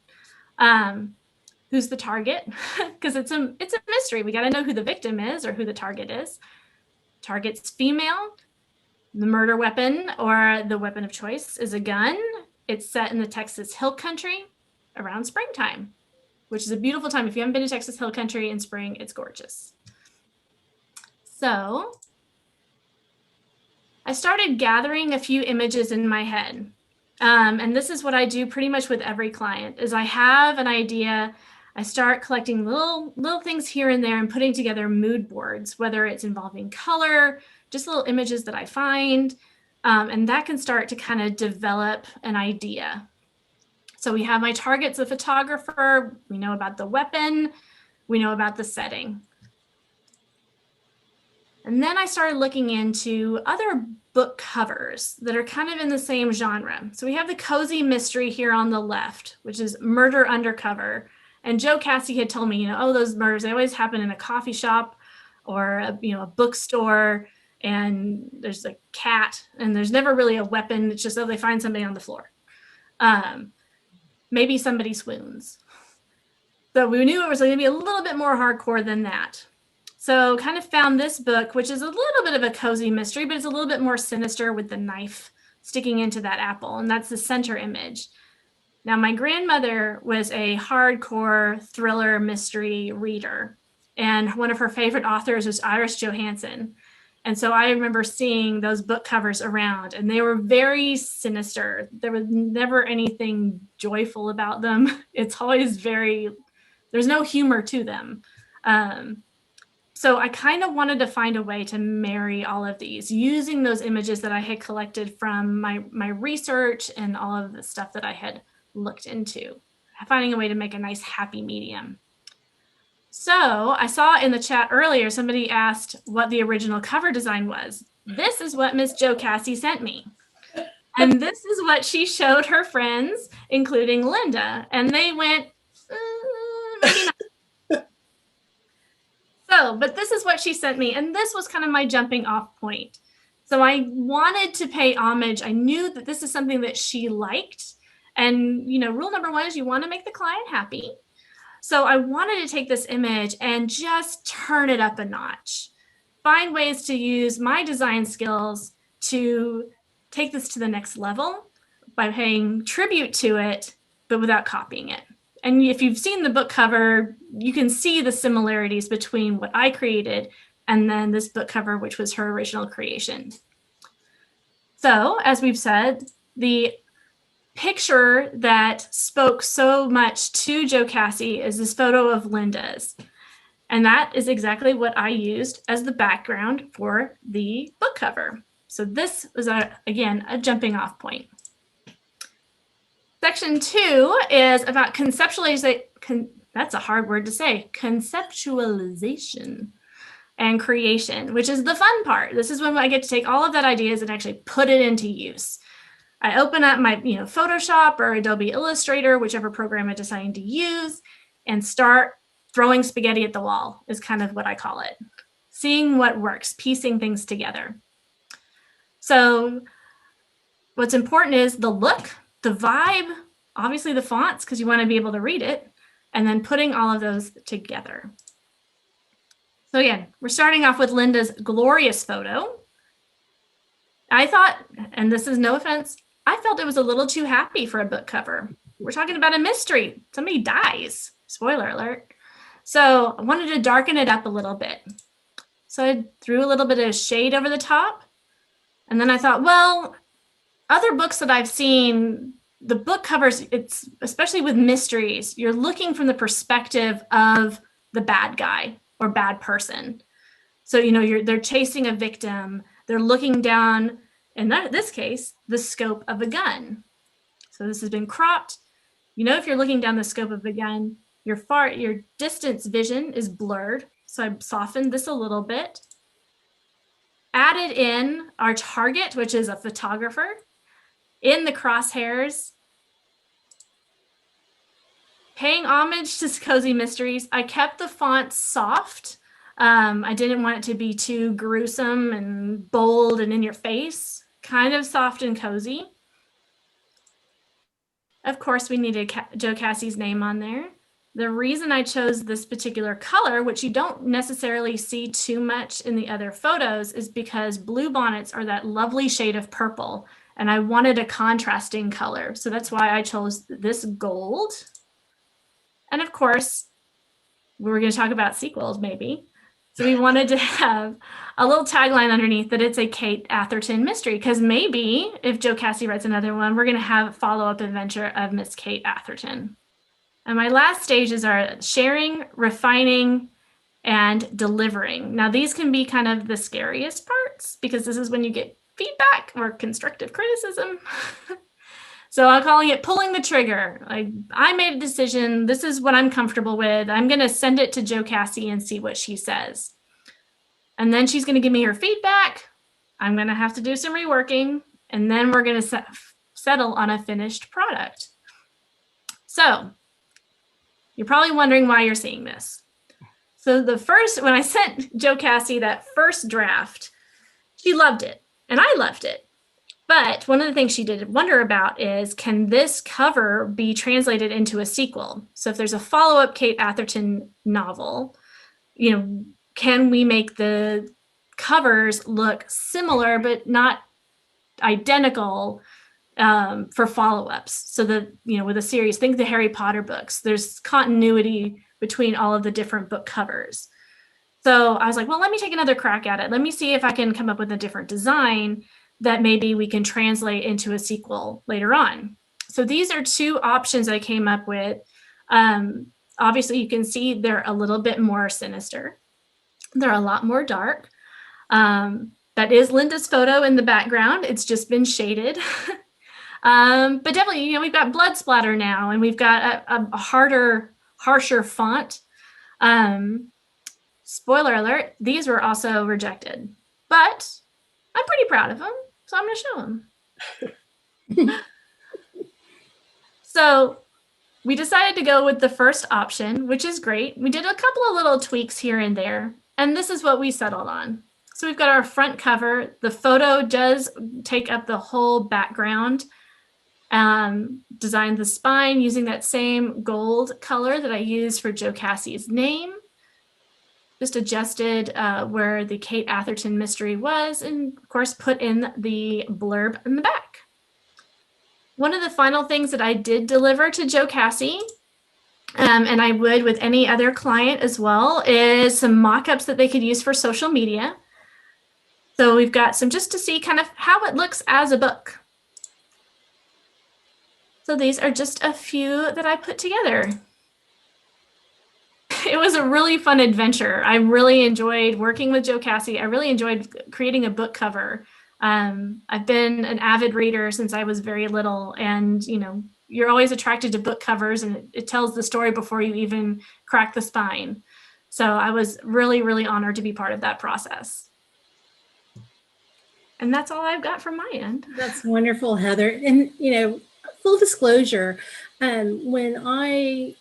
Who's the target? Because it's a mystery. We got to know who the victim is or who the target is. Target's female. The murder weapon or the weapon of choice is a gun. It's set in the Texas Hill Country around springtime, which is a beautiful time. If you haven't been to Texas Hill Country in spring, it's gorgeous. So I started gathering a few images in my head. And this is what I do pretty much with every client is I have an idea. I start collecting little things here and there and putting together mood boards, whether it's involving color, just little images that I find. And that can start to kind of develop an idea. So we have my target's a photographer. We know about the weapon. We know about the setting. And then I started looking into other book covers that are kind of in the same genre. So we have the cozy mystery here on the left, which is Murder Undercover. And Jo Cassie had told me, those murders, they always happen in a coffee shop or a bookstore, and there's a cat, and there's never really a weapon. It's just, they find somebody on the floor. Maybe somebody swoons. So we knew it was going to be a little bit more hardcore than that. So kind of found this book, which is a little bit of a cozy mystery, but it's a little bit more sinister with the knife sticking into that apple. And that's the center image. Now, my grandmother was a hardcore thriller mystery reader. And one of her favorite authors was Iris Johansen. And so I remember seeing those book covers around, and they were very sinister. There was never anything joyful about them. It's always there's no humor to them. So I kind of wanted to find a way to marry all of these using those images that I had collected from my research and all of the stuff that I had looked into, finding a way to make a nice happy medium. So I saw in the chat earlier, somebody asked what the original cover design was. This is what Miss Jo Cassie sent me. And this is what she showed her friends, including Linda. And they went, maybe not. But this is what she sent me. And this was kind of my jumping off point. So I wanted to pay homage. I knew that this is something that she liked. And, rule number one is you want to make the client happy. So I wanted to take this image and just turn it up a notch. Find ways to use my design skills to take this to the next level by paying tribute to it, but without copying it. And if you've seen the book cover, you can see the similarities between what I created and then this book cover, which was her original creation. So, as we've said, the picture that spoke so much to Jo Cassie is this photo of Linda's. And that is exactly what I used as the background for the book cover. So this was, again, a jumping off point. Section 2 is about conceptualization that's a hard word to say, conceptualization and creation, which is the fun part. This is when I get to take all of that ideas and actually put it into use. I open up my Photoshop or Adobe Illustrator, whichever program I decide to use, and start throwing spaghetti at the wall is kind of what I call it. Seeing what works, piecing things together. So what's important is the look, the vibe, obviously the fonts, because you want to be able to read it, and then putting all of those together. So again, we're starting off with Linda's glorious photo. I thought, and this is no offense, I felt it was a little too happy for a book cover. We're talking about a mystery. Somebody dies. Spoiler alert. So I wanted to darken it up a little bit. So I threw a little bit of shade over the top. And then I thought, well, other books that I've seen, the book covers, it's especially with mysteries, you're looking from the perspective of the bad guy or bad person. So, they're chasing a victim. They're looking down, in this case, the scope of a gun. So this has been cropped. If you're looking down the scope of a gun, your distance vision is blurred. So I softened this a little bit. Added in our target, which is a photographer, in the crosshairs. Paying homage to Cozy Mysteries, I kept the font soft. I didn't want it to be too gruesome and bold and in your face, kind of soft and cozy. Of course, we needed Joe Cassie's name on there. The reason I chose this particular color, which you don't necessarily see too much in the other photos, is because bluebonnets are that lovely shade of purple, and I wanted a contrasting color. So that's why I chose this gold. And of course, we were going to talk about sequels maybe. So we wanted to have a little tagline underneath that it's a Kate Atherton mystery, because maybe if Joe Cassie writes another one, we're going to have a follow-up adventure of Miss Kate Atherton. And my last stages are sharing, refining, and delivering. Now, these can be kind of the scariest parts because this is when you get feedback or constructive criticism. So I'm calling it pulling the trigger. I made a decision. This is what I'm comfortable with. I'm going to send it to Joe Cassie and see what she says. And then she's going to give me her feedback. I'm going to have to do some reworking. And then we're going to settle on a finished product. So you're probably wondering why you're seeing this. So when I sent Joe Cassie that first draft, she loved it. And I loved it. But one of the things she did wonder about is, can this cover be translated into a sequel? So if there's a follow-up Kate Atherton novel, can we make the covers look similar but not identical for follow-ups? So that, with a series, think the Harry Potter books, there's continuity between all of the different book covers. So I was like, well, let me take another crack at it. Let me see if I can come up with a different design that maybe we can translate into a sequel later on. So these are two options I came up with. Obviously, you can see they're a little bit more sinister. They're a lot more dark. That is Linda's photo in the background. It's just been shaded. But definitely, we've got blood splatter now, and we've got a harsher font. Spoiler alert, these were also rejected, but I'm pretty proud of them, so I'm going to show them. So we decided to go with the first option, which is great. We did a couple of little tweaks here and there, and this is what we settled on. So we've got our front cover. The photo does take up the whole background. Designed the spine using that same gold color that I used for Joe Cassie's name. Just adjusted where the Kate Atherton mystery was, and of course put in the blurb in the back. One of the final things that I did deliver to Joe Cassie, and I would with any other client as well, is some mock-ups that they could use for social media. So we've got some just to see kind of how it looks as a book. So these are just a few that I put together. It was a really fun adventure. I really enjoyed working with Joe Cassie. I really enjoyed creating a book cover. I've been an avid reader since I was very little, and you're always attracted to book covers, and it tells the story before you even crack the spine. So I was really, really honored to be part of that process. And that's all I've got from my end. That's wonderful, Heather. And, full disclosure, when I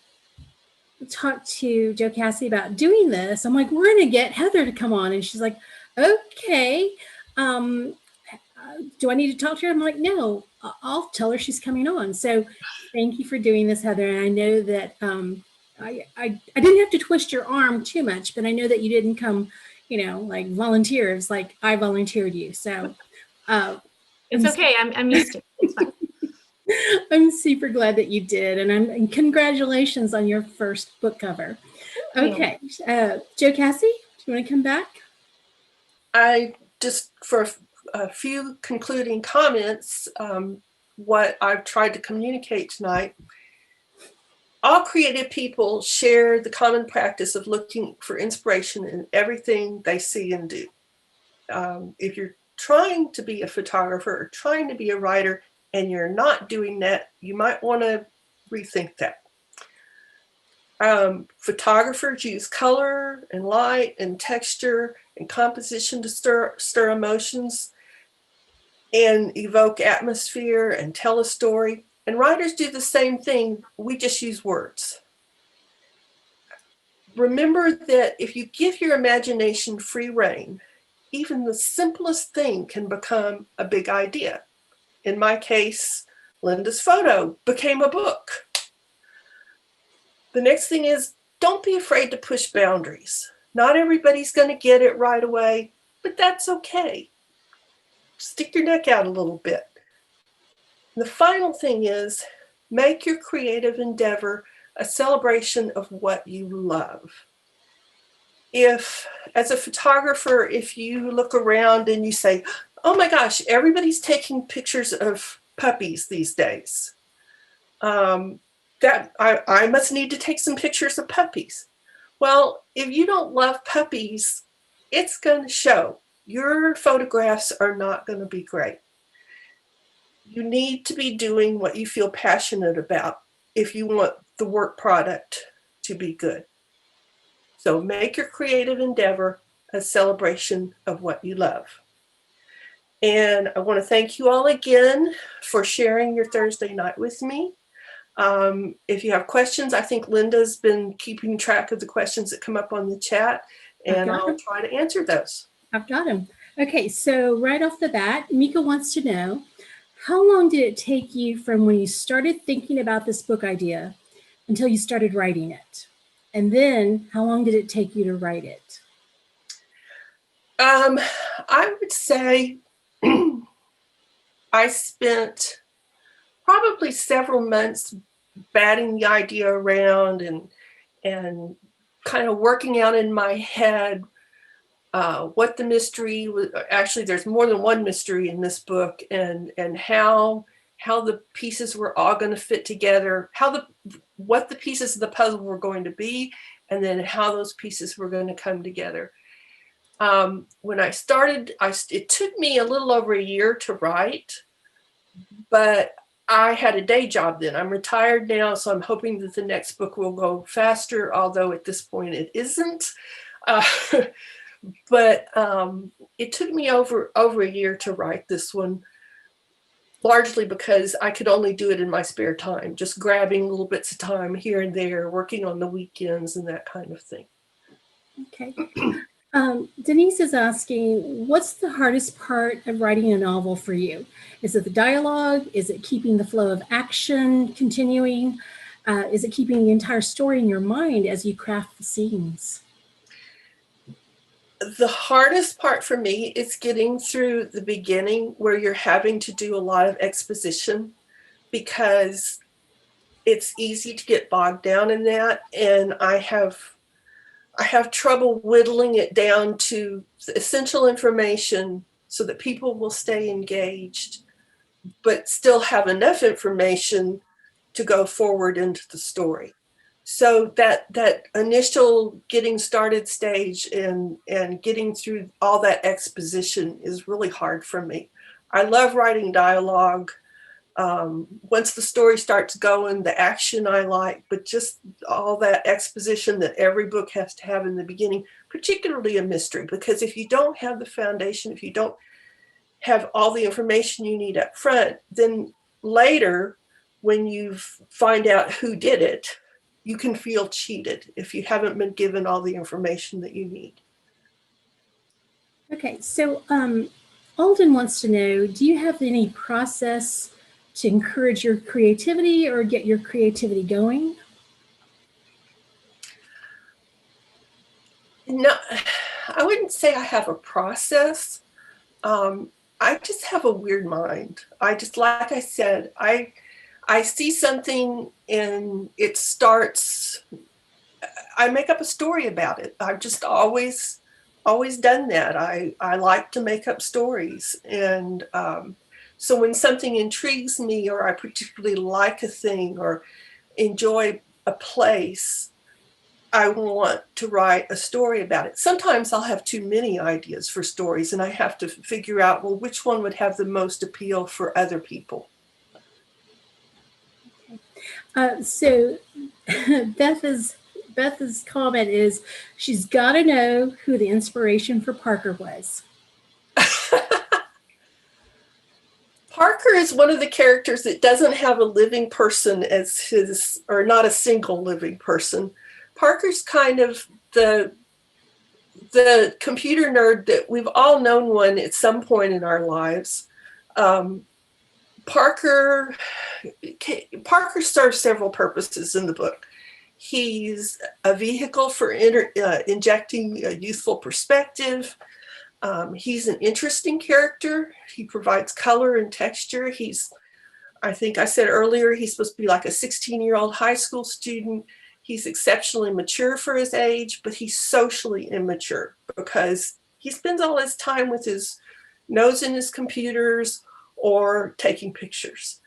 talked to Joe Cassie about doing this, I'm like, we're going to get Heather to come on. And she's like, okay. Do I need to talk to her? I'm like, no, I'll tell her she's coming on. So thank you for doing this, Heather. And I know that I didn't have to twist your arm too much, but I know that you didn't come, like volunteers, like I volunteered you. So it's okay. I'm used to it. It's fine. I'm super glad that you did. And congratulations on your first book cover. Okay. Joe Cassie, do you want to come back? I just, for a few concluding comments, what I've tried to communicate tonight. All creative people share the common practice of looking for inspiration in everything they see and do. If you're trying to be a photographer or trying to be a writer and you're not doing that, you might want to rethink that. Photographers use color and light and texture and composition to stir emotions and evoke atmosphere and tell a story. And writers do the same thing. We just use words. Remember that if you give your imagination free rein, even the simplest thing can become a big idea. In my case, Linda's photo became a book. The next thing is, don't be afraid to push boundaries. Not everybody's going to get it right away, but that's okay. Stick your neck out a little bit. The final thing is, make your creative endeavor a celebration of what you love. If, as a photographer, if you look around and you say, oh my gosh, everybody's taking pictures of puppies these days, that I must need to take some pictures of puppies. Well, if you don't love puppies, it's going to show. Your photographs are not going to be great. You need to be doing what you feel passionate about if you want the work product to be good. So make your creative endeavor a celebration of what you love. And I want to thank you all again for sharing your Thursday night with me. If you have questions, I think Linda's been keeping track of the questions that come up on the chat, and I'll try to answer those. I've got them. Okay, so right off the bat, Mika wants to know, how long did it take you from when you started thinking about this book idea until you started writing it? And then how long did it take you to write it? I would say I spent probably several months batting the idea around and kind of working out in my head what the mystery was. Actually, there's more than one mystery in this book, and how the pieces were all going to fit together, what the pieces of the puzzle were going to be, and then how those pieces were going to come together. When I started, it took me a little over a year to write, but I had a day job then. I'm retired now, so I'm hoping that the next book will go faster, although at this point it isn't. But it took me over a year to write this one, largely because I could only do it in my spare time, just grabbing little bits of time here and there, working on the weekends and that kind of thing. Okay. Denise is asking, what's the hardest part of writing a novel for you? Is it the dialogue? Is it keeping the flow of action continuing? Is it keeping the entire story in your mind as you craft the scenes? The hardest part for me is getting through the beginning, where you're having to do a lot of exposition, because it's easy to get bogged down in that. And I have trouble whittling it down to the essential information so that people will stay engaged, but still have enough information to go forward into the story. So that initial getting started stage and getting through all that exposition is really hard for me. I love writing dialogue. Once the story starts going, the action I like, but just all that exposition that every book has to have in the beginning, particularly a mystery, because if you don't have the foundation, if you don't have all the information you need up front, then later when you find out who did it, you can feel cheated if you haven't been given all the information that you need. Okay, so Alden wants to know, do you have any process to encourage your creativity or get your creativity going? No, I wouldn't say I have a process. I just have a weird mind. I just, like I said, I see something and it starts, I make up a story about it. I've just always done that. I like to make up stories. And so when something intrigues me, or I particularly like a thing or enjoy a place, I want to write a story about it. Sometimes I'll have too many ideas for stories and I have to figure out, well, which one would have the most appeal for other people. So Beth's comment is she's got to know who the inspiration for Parker was. Parker is one of the characters that doesn't have a living person as his, or not a single living person. Parker's kind of the computer nerd that we've all known one at some point in our lives. Parker serves several purposes in the book. He's a vehicle for injecting a youthful perspective. He's an interesting character. He provides color and texture. I think I said earlier, he's supposed to be like a 16-year-old high school student. He's exceptionally mature for his age, but he's socially immature because he spends all his time with his nose in his computers or taking pictures.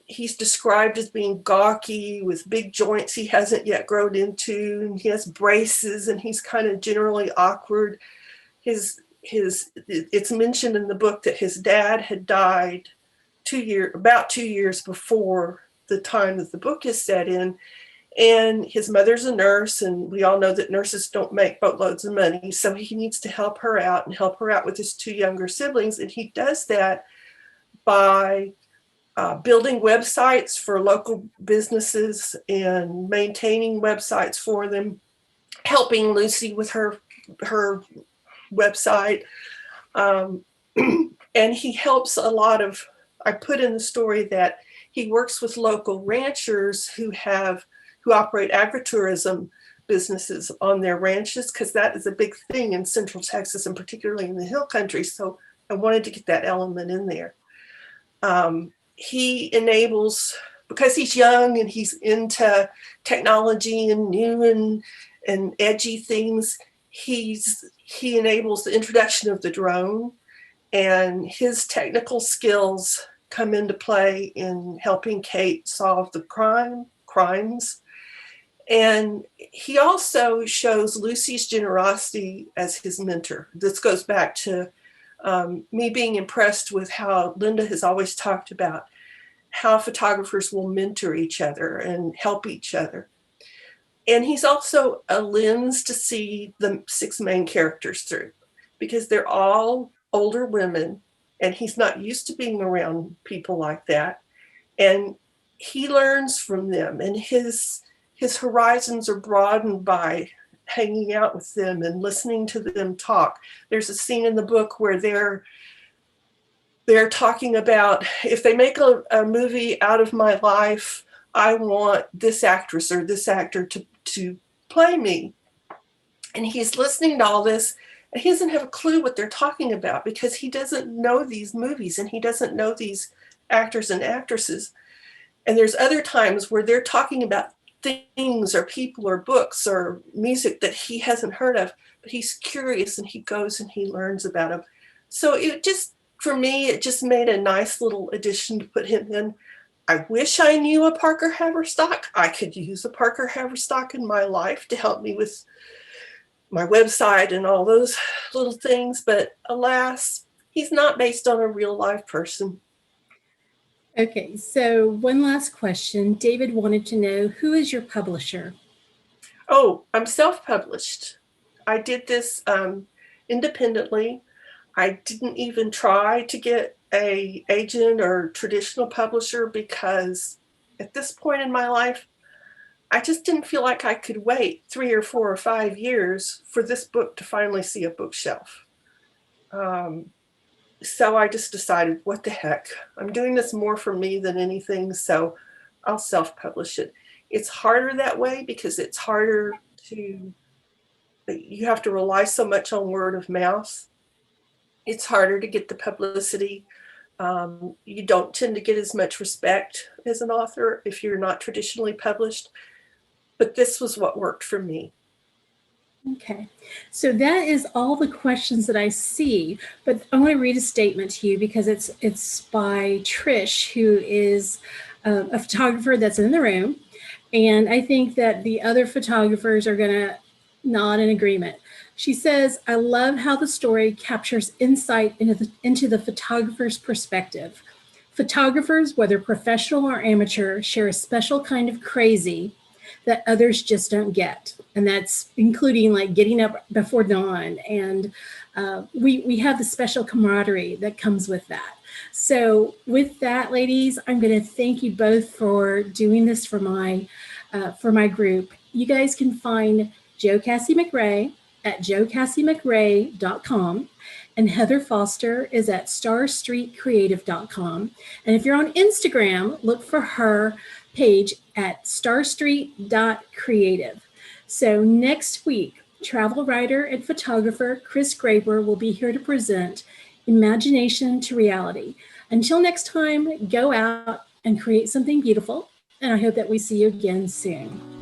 He's described as being gawky with big joints he hasn't yet grown into. And he has braces and he's kind of generally awkward. It's mentioned in the book that his dad had died about 2 years before the time that the book is set in. And his mother's a nurse, and we all know that nurses don't make boatloads of money. So he needs to help her out with his two younger siblings. And he does that by building websites for local businesses and maintaining websites for them, helping Lucy with her website. And he helps a lot of, I put in the story that he works with local ranchers who operate agritourism businesses on their ranches, because that is a big thing in Central Texas and particularly in the hill country. So I wanted to get that element in there. He enables, because he's young and he's into technology and new and edgy things, he enables the introduction of the drone, and his technical skills come into play in helping Kate solve the crimes. And he also shows Lucy's generosity as his mentor. This goes back to me being impressed with how Linda has always talked about how photographers will mentor each other and help each other. And he's also a lens to see the 6 main characters through, because they're all older women and he's not used to being around people like that. And he learns from them, and his horizons are broadened by hanging out with them and listening to them talk. There's a scene in the book where they're talking about, if they make a movie out of my life, I want this actress or this actor to play me. And he's listening to all this, and he doesn't have a clue what they're talking about because he doesn't know these movies and he doesn't know these actors and actresses. And there's other times where they're talking about things or people or books or music that he hasn't heard of, but he's curious and he goes and he learns about them. So for me, it just made a nice little addition to put him in. I wish I knew a Parker Haverstock. I could use a Parker Haverstock in my life to help me with my website and all those little things. But alas, he's not based on a real life person. Okay, so one last question. David wanted to know, who is your publisher? Oh, I'm self-published. I did this independently. I didn't even try to get a agent or traditional publisher because at this point in my life, I just didn't feel like I could wait 3 or 4 or 5 years for this book to finally see a bookshelf. So I just decided, what the heck? I'm doing this more for me than anything, so I'll self-publish it. It's harder that way because it's harder to, you have to rely so much on word of mouth. It's harder to get the publicity. You don't tend to get as much respect as an author if you're not traditionally published, but this was what worked for me. Okay, so that is all the questions that I see, but I want to read a statement to you because it's by Trish, who is a photographer that's in the room, and I think that the other photographers are going to nod in agreement. She says, "I love how the story captures insight into the photographer's perspective. Photographers, whether professional or amateur, share a special kind of crazy that others just don't get. And that's including like getting up before dawn. And we have the special camaraderie that comes with that. So with that, ladies, I'm going to thank you both for doing this for my group. You guys can find Cassie McRae at joecassiemcrae.com. And Heather Foster is at starstreetcreative.com. And if you're on Instagram, look for her page at starstreet.creative. So next week, travel writer and photographer Chris Graber will be here to present Imagination to Reality. Until next time, go out and create something beautiful. And I hope that we see you again soon.